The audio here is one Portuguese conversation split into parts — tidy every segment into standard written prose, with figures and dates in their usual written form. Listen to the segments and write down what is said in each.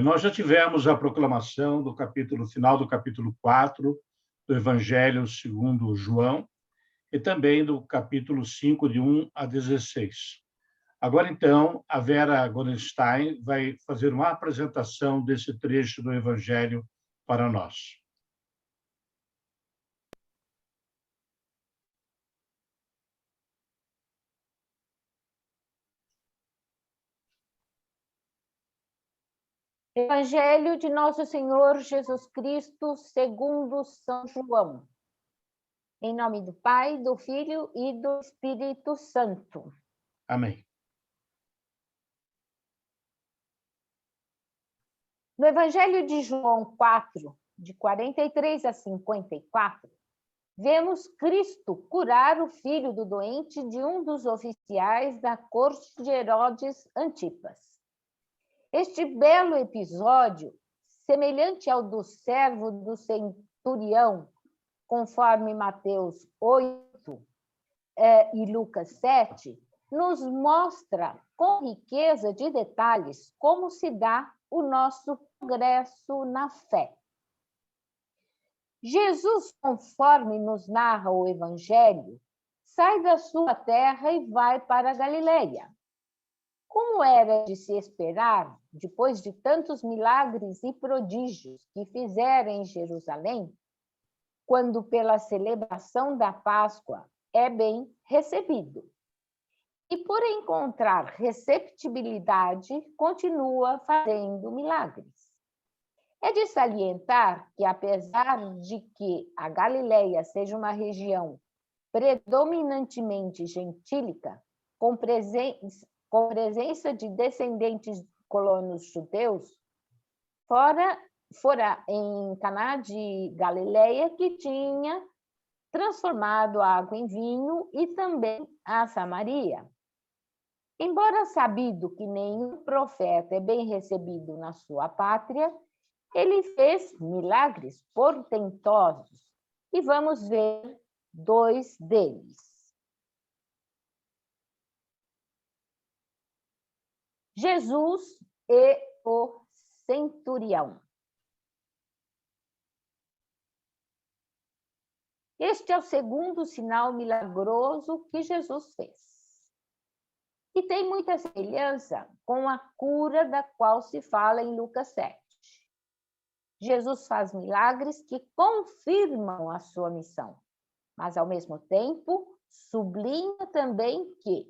Nós já tivemos a proclamação do final do capítulo 4 do Evangelho segundo João e também do capítulo 5, de 1 a 16. Agora, então, a Vera Gorenstein vai fazer uma apresentação desse trecho do Evangelho para nós. Evangelho de Nosso Senhor Jesus Cristo, segundo São João. Em nome do Pai, do Filho e do Espírito Santo. Amém. No Evangelho de João 4, de 43 a 54, vemos Cristo curar o filho do doente de um dos oficiais da corte de Herodes Antipas. Este belo episódio, semelhante ao do servo do centurião, conforme Mateus 8 e Lucas 7, nos mostra com riqueza de detalhes como se dá o nosso progresso na fé. Jesus, conforme nos narra o Evangelho, sai da sua terra e vai para a Galileia. Como era de se esperar, depois de tantos milagres e prodígios que fizera em Jerusalém, quando pela celebração da Páscoa é bem recebido. E por encontrar receptibilidade, continua fazendo milagres. É de salientar que, apesar de que a Galileia seja uma região predominantemente gentílica, com presença de descendentes de colonos judeus, fora em Caná de Galileia, que tinha transformado a água em vinho, e também a Samaria. Embora sabido que nenhum profeta é bem recebido na sua pátria, ele fez milagres portentosos, e vamos ver 2 deles. Jesus e o centurião. Este é o segundo sinal milagroso que Jesus fez. E tem muita semelhança com a cura da qual se fala em Lucas 7. Jesus faz milagres que confirmam a sua missão, mas, ao mesmo tempo, sublinha também que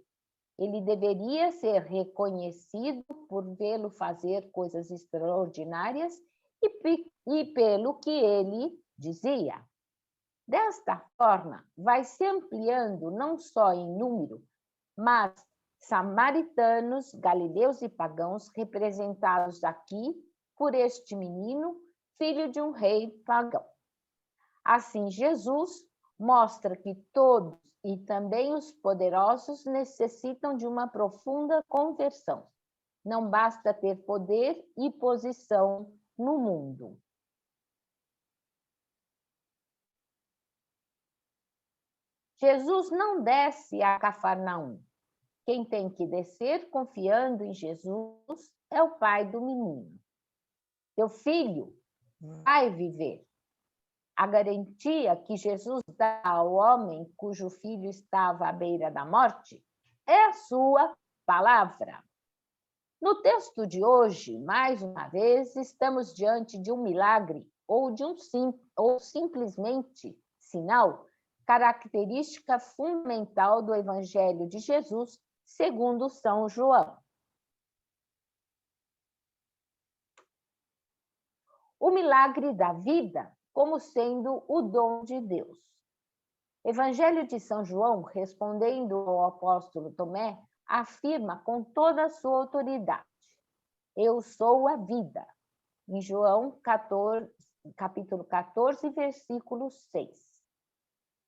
ele deveria ser reconhecido por vê-lo fazer coisas extraordinárias e pelo que ele dizia. Desta forma, vai se ampliando não só em número, mas samaritanos, galileus e pagãos, representados aqui por este menino, filho de um rei pagão. Assim, Jesus mostra que todos, e também os poderosos, necessitam de uma profunda conversão. Não basta ter poder e posição no mundo. Jesus não desce a Cafarnaum. Quem tem que descer, confiando em Jesus, é o pai do menino. Teu filho vai viver. A garantia que Jesus dá ao homem cujo filho estava à beira da morte é a sua palavra. No texto de hoje, mais uma vez, estamos diante de um milagre ou simplesmente sinal, característica fundamental do Evangelho de Jesus, segundo São João. O milagre da vida como sendo o dom de Deus. Evangelho de São João, respondendo ao apóstolo Tomé, afirma com toda a sua autoridade: eu sou a vida. Em João 14, capítulo 14, versículo 6.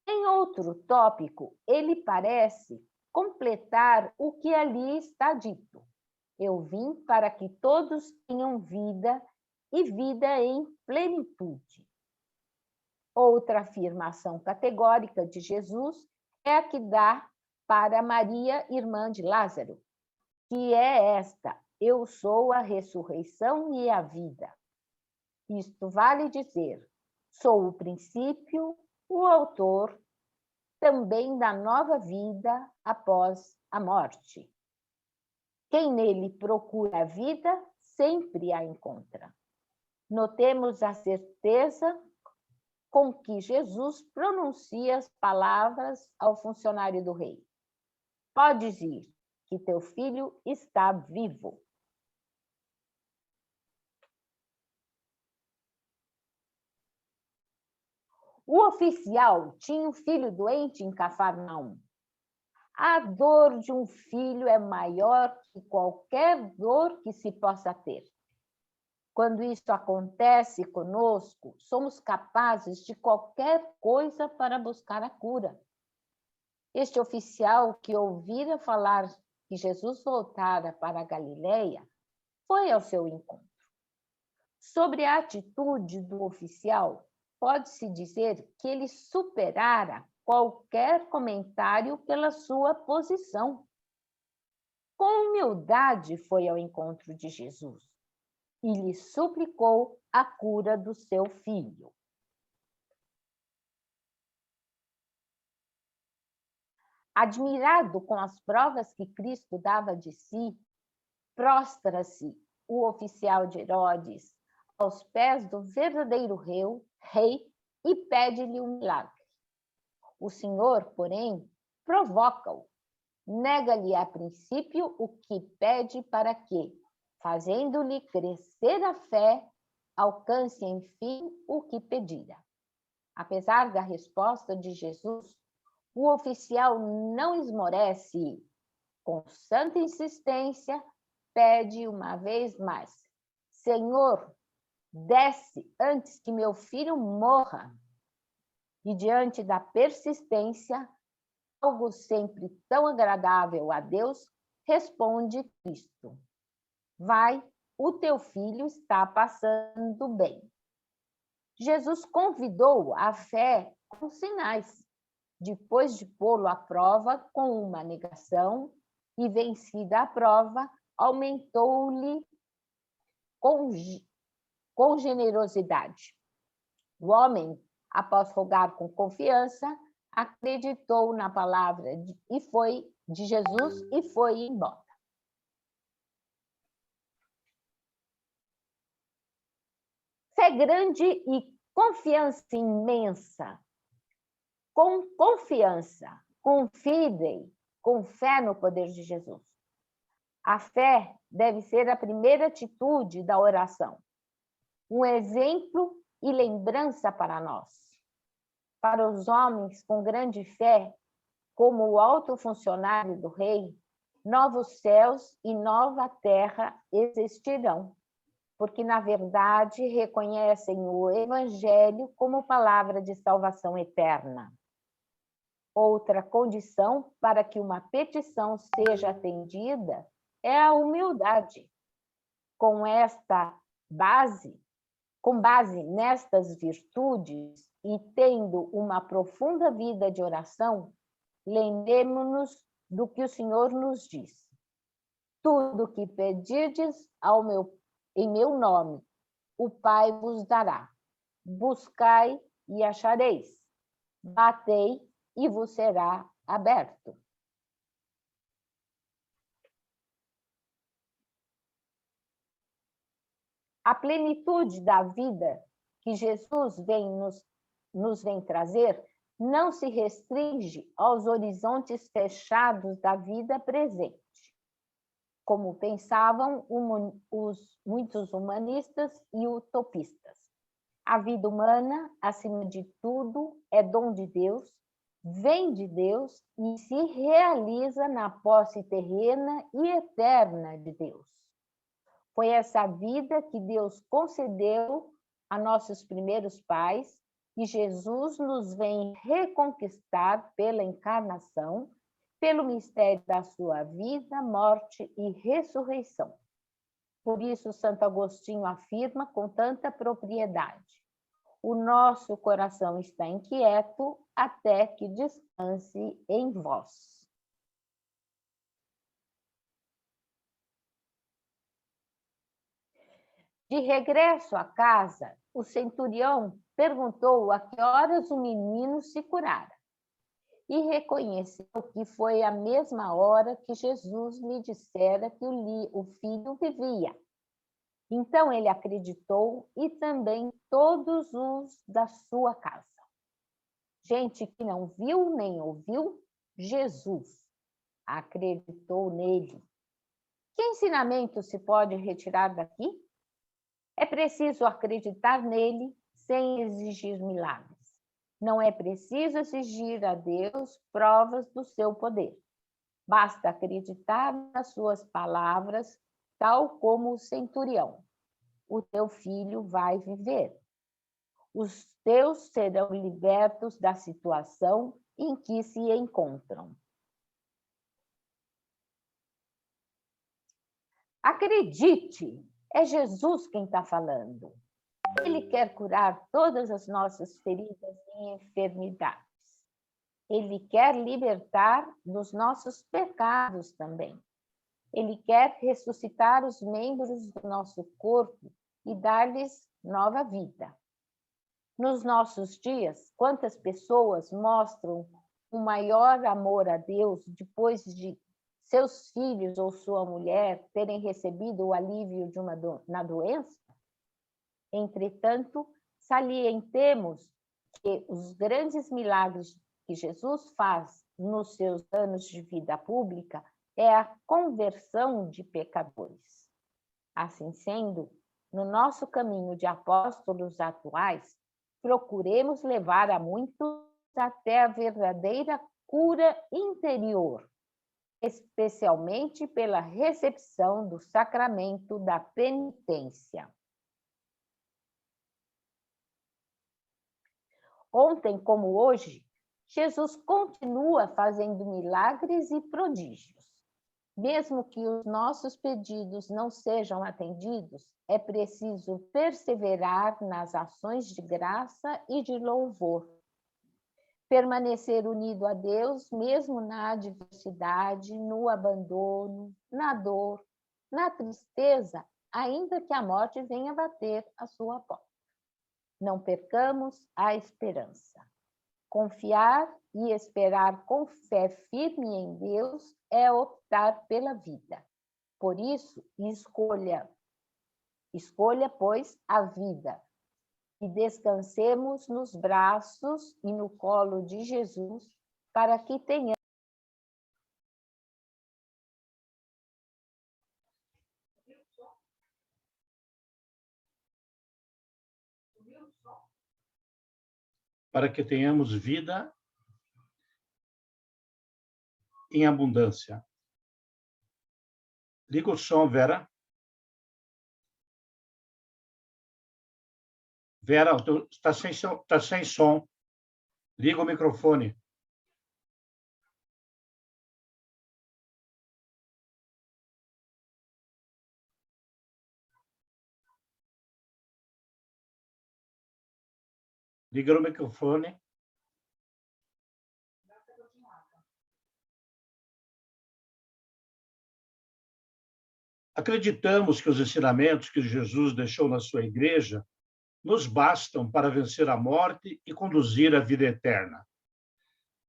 Em outro tópico, ele parece completar o que ali está dito. Eu vim para que todos tenham vida e vida em plenitude. Outra afirmação categórica de Jesus é a que dá para Maria, irmã de Lázaro, que é esta: eu sou a ressurreição e a vida. Isto vale dizer, sou o princípio, o autor também da nova vida após a morte. Quem nele procura a vida, sempre a encontra. Notemos a certeza com que Jesus pronuncia as palavras ao funcionário do rei. Podes ir, que teu filho está vivo. O oficial tinha um filho doente em Cafarnaum. A dor de um filho é maior que qualquer dor que se possa ter. Quando isso acontece conosco, somos capazes de qualquer coisa para buscar a cura. Este oficial que ouvira falar que Jesus voltara para a Galileia foi ao seu encontro. Sobre a atitude do oficial, pode-se dizer que ele superara qualquer comentário pela sua posição. Com humildade foi ao encontro de Jesus e lhe suplicou a cura do seu filho. Admirado com as provas que Cristo dava de si, prostra-se o oficial de Herodes aos pés do verdadeiro rei e pede-lhe um milagre. O Senhor, porém, provoca-o, nega-lhe a princípio o que pede para que, fazendo-lhe crescer a fé, alcance enfim o que pedira. Apesar da resposta de Jesus, o oficial não esmorece e, com santa insistência, pede uma vez mais: Senhor, desce antes que meu filho morra. E diante da persistência, algo sempre tão agradável a Deus, responde Cristo: vai, o teu filho está passando bem. Jesus convidou a fé com sinais, depois de pô-lo à prova com uma negação, e vencida a prova, aumentou-lhe com generosidade. O homem, após rogar com confiança, acreditou na palavra de Jesus e foi embora. Fé grande e confiança imensa. Com confiança, confidem, com fé no poder de Jesus. A fé deve ser a primeira atitude da oração, um exemplo e lembrança para nós. Para os homens com grande fé, como o alto funcionário do rei, novos céus e nova terra existirão, porque, na verdade, reconhecem o Evangelho como palavra de salvação eterna. Outra condição para que uma petição seja atendida é a humildade. Com base nestas virtudes e tendo uma profunda vida de oração, lembremos-nos do que o Senhor nos diz. Tudo o que pedirdes em meu nome, o Pai vos dará. Buscai e achareis. Batei e vos será aberto. A plenitude da vida que Jesus nos vem trazer não se restringe aos horizontes fechados da vida presente, como pensavam muitos humanistas e utopistas. A vida humana, acima de tudo, é dom de Deus, vem de Deus e se realiza na posse terrena e eterna de Deus. Foi essa vida que Deus concedeu a nossos primeiros pais e Jesus nos vem reconquistar pela encarnação, pelo mistério da sua vida, morte e ressurreição. Por isso, Santo Agostinho afirma com tanta propriedade: o nosso coração está inquieto até que descanse em vós. De regresso à casa, o centurião perguntou a que horas o menino se curara e reconheceu que foi a mesma hora que Jesus lhe dissera que o filho vivia. Então ele acreditou e também todos os da sua casa. Gente que não viu nem ouviu, Jesus acreditou nele. Que ensinamento se pode retirar daqui? É preciso acreditar nele sem exigir milagres. Não é preciso exigir a Deus provas do seu poder. Basta acreditar nas suas palavras, tal como o centurião. O teu filho vai viver. Os teus serão libertos da situação em que se encontram. Acredite, é Jesus quem está falando. Ele quer curar todas as nossas feridas e enfermidades. Ele quer libertar dos nossos pecados também. Ele quer ressuscitar os membros do nosso corpo e dar-lhes nova vida. Nos nossos dias, quantas pessoas mostram o maior amor a Deus depois de seus filhos ou sua mulher terem recebido o alívio na doença? Entretanto, salientemos que os grandes milagres que Jesus faz nos seus anos de vida pública é a conversão de pecadores. Assim sendo, no nosso caminho de apóstolos atuais, procuremos levar a muitos até a verdadeira cura interior, especialmente pela recepção do sacramento da penitência. Ontem como hoje, Jesus continua fazendo milagres e prodígios. Mesmo que os nossos pedidos não sejam atendidos, é preciso perseverar nas ações de graça e de louvor. Permanecer unido a Deus, mesmo na adversidade, no abandono, na dor, na tristeza, ainda que a morte venha bater a sua porta. Não percamos a esperança. Confiar e esperar com fé firme em Deus é optar pela vida. Por isso, escolha, pois, a vida. E descansemos nos braços e no colo de Jesus para que tenhamos vida em abundância. Liga o som, Vera. Vera, está sem som. Liga o microfone. Liga o microfone. Acreditamos que os ensinamentos que Jesus deixou na sua igreja nos bastam para vencer a morte e conduzir a vida eterna.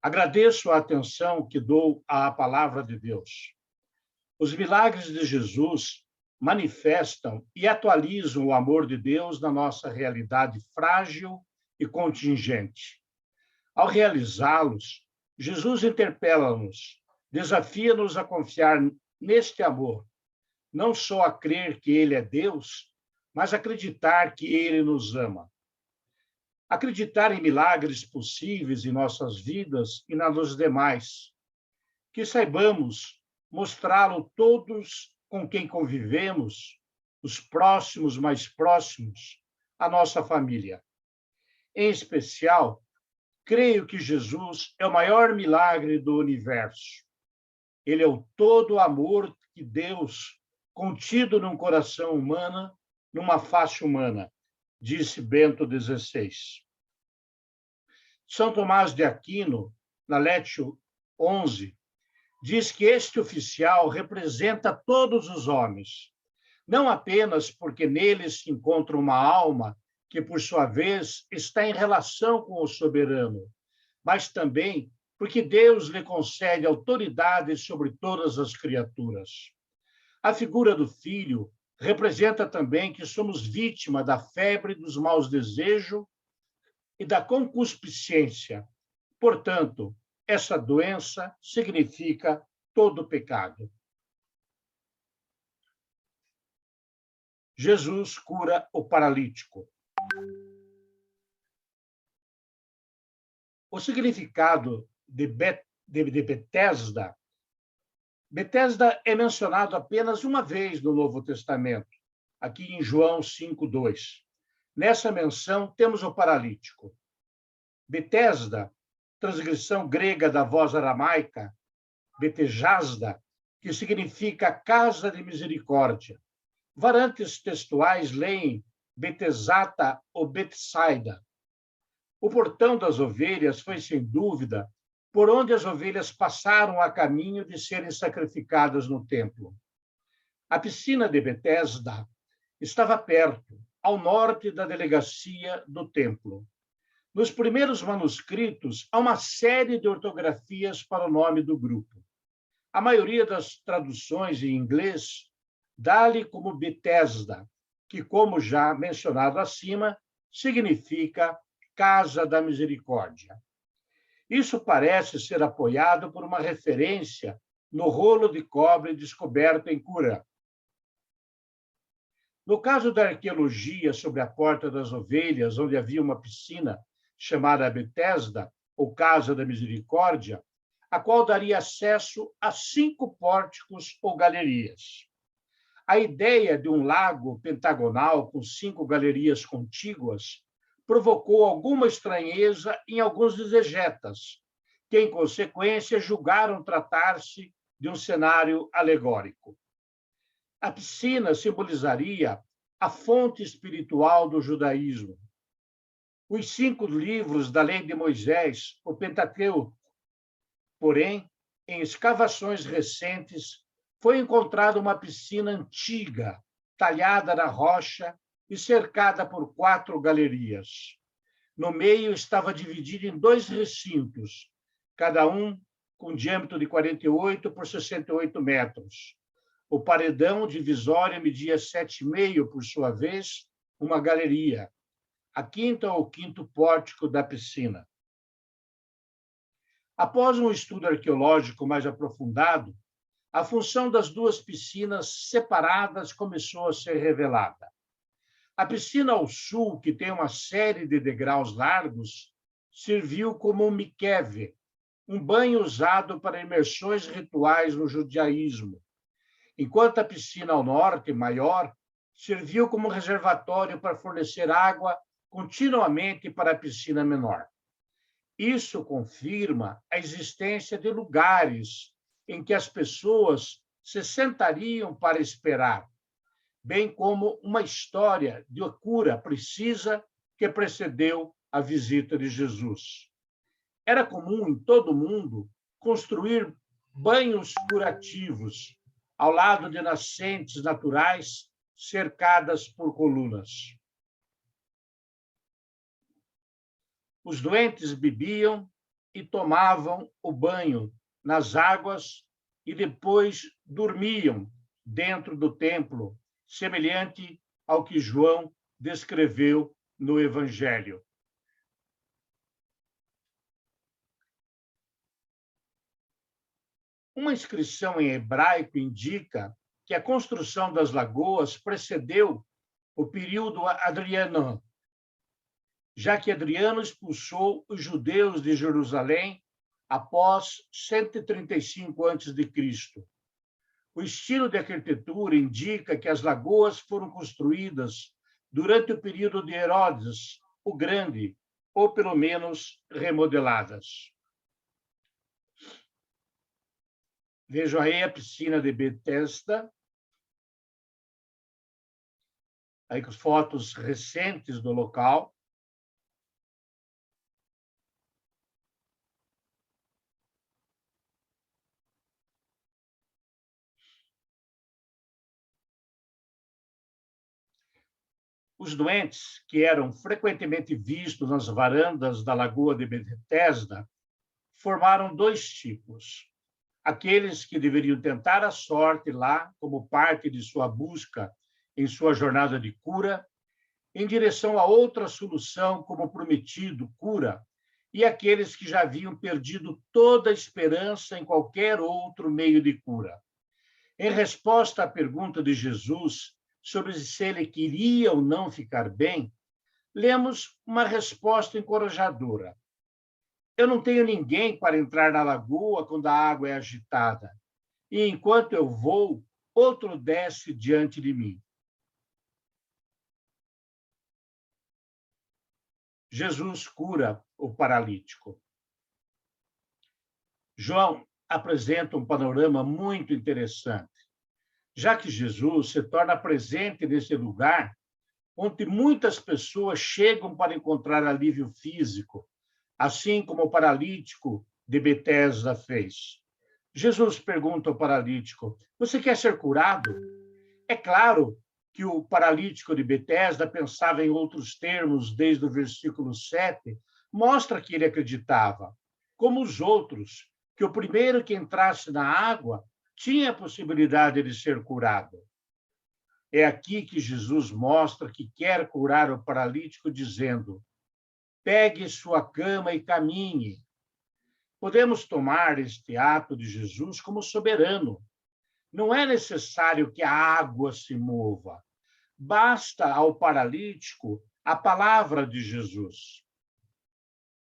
Agradeço a atenção que dou à palavra de Deus. Os milagres de Jesus manifestam e atualizam o amor de Deus na nossa realidade frágil e contingente. Ao realizá-los, Jesus interpela-nos, desafia-nos a confiar neste amor, não só a crer que Ele é Deus, mas acreditar que Ele nos ama. Acreditar em milagres possíveis em nossas vidas e na dos demais. Que saibamos mostrá-lo todos com quem convivemos, os próximos mais próximos, a nossa família. Em especial, creio que Jesus é o maior milagre do universo. Ele é o todo amor que Deus contido num coração humano, numa face humana, disse Bento XVI. São Tomás de Aquino, na Lectio 11, diz que este oficial representa todos os homens, não apenas porque nele se encontra uma alma que, por sua vez, está em relação com o soberano, mas também porque Deus lhe concede autoridade sobre todas as criaturas. A figura do filho representa também que somos vítima da febre dos maus desejos e da concupiscência. Portanto, essa doença significa todo pecado. Jesus cura o paralítico. O significado de Betesda. Betesda é mencionado apenas uma vez no Novo Testamento, aqui em João 5:2. Nessa menção temos o paralítico. Betesda, transcrição grega da voz aramaica, Betesda, que significa casa de misericórdia. Variantes textuais leem Betesata ou Betsaida. O portão das ovelhas foi, sem dúvida, por onde as ovelhas passaram a caminho de serem sacrificadas no templo. A piscina de Betesda estava perto, ao norte da delegacia do templo. Nos primeiros manuscritos, há uma série de ortografias para o nome do grupo. A maioria das traduções em inglês dá-lhe como Betesda, que, como já mencionado acima, significa Casa da Misericórdia. Isso parece ser apoiado por uma referência no rolo de cobre descoberto em Qumran. No caso da arqueologia sobre a Porta das Ovelhas, onde havia uma piscina chamada Betesda, ou Casa da Misericórdia, a qual daria acesso a 5 pórticos ou galerias. A ideia de um lago pentagonal com 5 galerias contíguas provocou alguma estranheza em alguns exegetas, que, em consequência, julgaram tratar-se de um cenário alegórico. A piscina simbolizaria a fonte espiritual do judaísmo. Os 5 livros da lei de Moisés, o Pentateuco. Porém, em escavações recentes, foi encontrada uma piscina antiga, talhada na rocha e cercada por 4 galerias. No meio estava dividida em 2 recintos, cada um com diâmetro de 48 por 68 metros. O paredão divisório media 7,5, por sua vez, uma galeria, a 5ª ou 5º pórtico da piscina. Após um estudo arqueológico mais aprofundado, a função das 2 piscinas separadas começou a ser revelada. A piscina ao sul, que tem uma série de degraus largos, serviu como um mikveh, um banho usado para imersões rituais no judaísmo, enquanto a piscina ao norte, maior, serviu como reservatório para fornecer água continuamente para a piscina menor. Isso confirma a existência de lugares em que as pessoas se sentariam para esperar, bem como uma história de cura precisa que precedeu a visita de Jesus. Era comum em todo o mundo construir banhos curativos ao lado de nascentes naturais cercadas por colunas. Os doentes bebiam e tomavam o banho nas águas e depois dormiam dentro do templo, semelhante ao que João descreveu no Evangelho. Uma inscrição em hebraico indica que a construção das lagoas precedeu o período Adriano, já que Adriano expulsou os judeus de Jerusalém após 135 a.C. O estilo de arquitetura indica que as lagoas foram construídas durante o período de Herodes o Grande, ou pelo menos remodeladas. Vejam aí a piscina de Betesda, aí com fotos recentes do local. Os doentes, que eram frequentemente vistos nas varandas da Lagoa de Betesda, formaram dois tipos. Aqueles que deveriam tentar a sorte lá, como parte de sua busca em sua jornada de cura, em direção a outra solução, como prometido, cura, e aqueles que já haviam perdido toda a esperança em qualquer outro meio de cura. Em resposta à pergunta de Jesus sobre se ele queria ou não ficar bem, lemos uma resposta encorajadora. Eu não tenho ninguém para entrar na lagoa quando a água é agitada, e enquanto eu vou, outro desce diante de mim. Jesus cura o paralítico. João apresenta um panorama muito interessante, já que Jesus se torna presente nesse lugar onde muitas pessoas chegam para encontrar alívio físico, assim como o paralítico de Betesda fez. Jesus pergunta ao paralítico: você quer ser curado? É claro que o paralítico de Betesda pensava em outros termos desde o versículo 7, mostra que ele acreditava, como os outros, que o primeiro que entrasse na água tinha a possibilidade de ser curado. É aqui que Jesus mostra que quer curar o paralítico, dizendo: pegue sua cama e caminhe. Podemos tomar este ato de Jesus como soberano. Não é necessário que a água se mova. Basta ao paralítico a palavra de Jesus.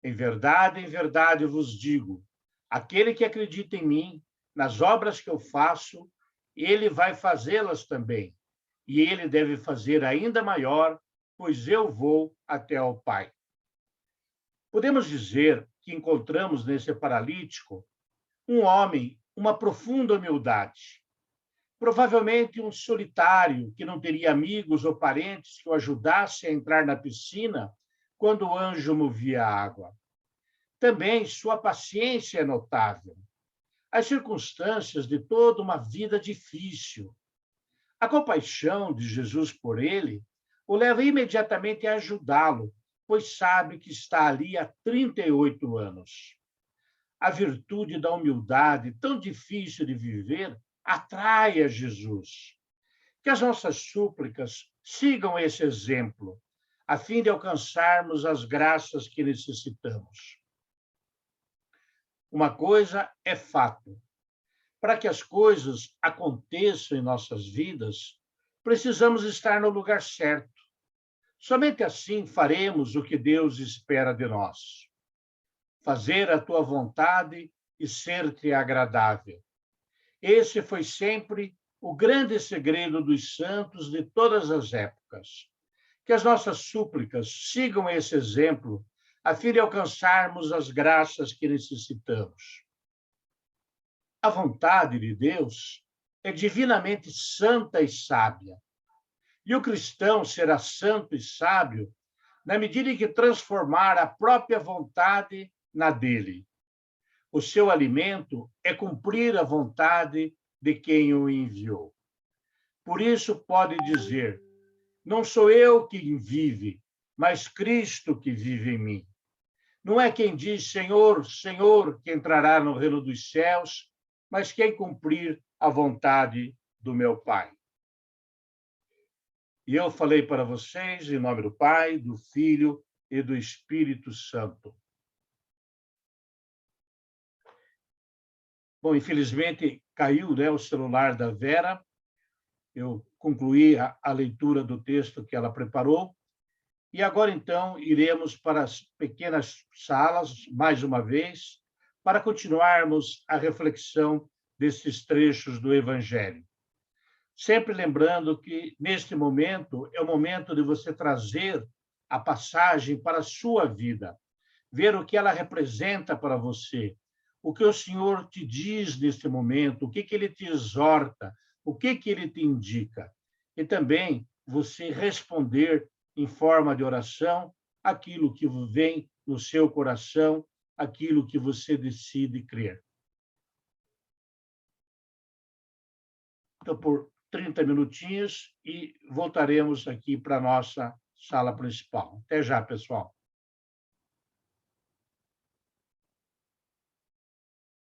Em verdade vos digo, aquele que acredita em mim, nas obras que eu faço, ele vai fazê-las também. E ele deve fazer ainda maior, pois eu vou até ao Pai. Podemos dizer que encontramos nesse paralítico um homem, uma profunda humildade. Provavelmente um solitário que não teria amigos ou parentes que o ajudassem a entrar na piscina quando o anjo movia a água. Também sua paciência é notável. As circunstâncias de toda uma vida difícil. A compaixão de Jesus por ele o leva imediatamente a ajudá-lo, pois sabe que está ali há 38 anos. A virtude da humildade, tão difícil de viver, atrai a Jesus. Que as nossas súplicas sigam esse exemplo, a fim de alcançarmos as graças que necessitamos. Uma coisa é fato: para que as coisas aconteçam em nossas vidas, precisamos estar no lugar certo. Somente assim faremos o que Deus espera de nós. Fazer a tua vontade e ser-te agradável. Esse foi sempre o grande segredo dos santos de todas as épocas. Que as nossas súplicas sigam esse exemplo, a fim de alcançarmos as graças que necessitamos. A vontade de Deus é divinamente santa e sábia. E o cristão será santo e sábio na medida em que transformar a própria vontade na dele. O seu alimento é cumprir a vontade de quem o enviou. Por isso pode dizer: não sou eu quem vive, mas Cristo que vive em mim. Não é quem diz Senhor, Senhor, que entrará no reino dos céus, mas quem cumprir a vontade do meu Pai. E eu falei para vocês em nome do Pai, do Filho e do Espírito Santo. Bom, infelizmente caiu, né, o celular da Vera. Eu concluí a leitura do texto que ela preparou. E agora, então, iremos para as pequenas salas, mais uma vez, para continuarmos a reflexão desses trechos do Evangelho. Sempre lembrando que, neste momento, é o momento de você trazer a passagem para a sua vida, ver o que ela representa para você, o que o Senhor te diz neste momento, o que ele te exorta, o que ele te indica. E também você responder em forma de oração aquilo que vem no seu coração, aquilo que você decide crer. Então, por 30 minutinhos e voltaremos aqui para a nossa sala principal. Até já, pessoal.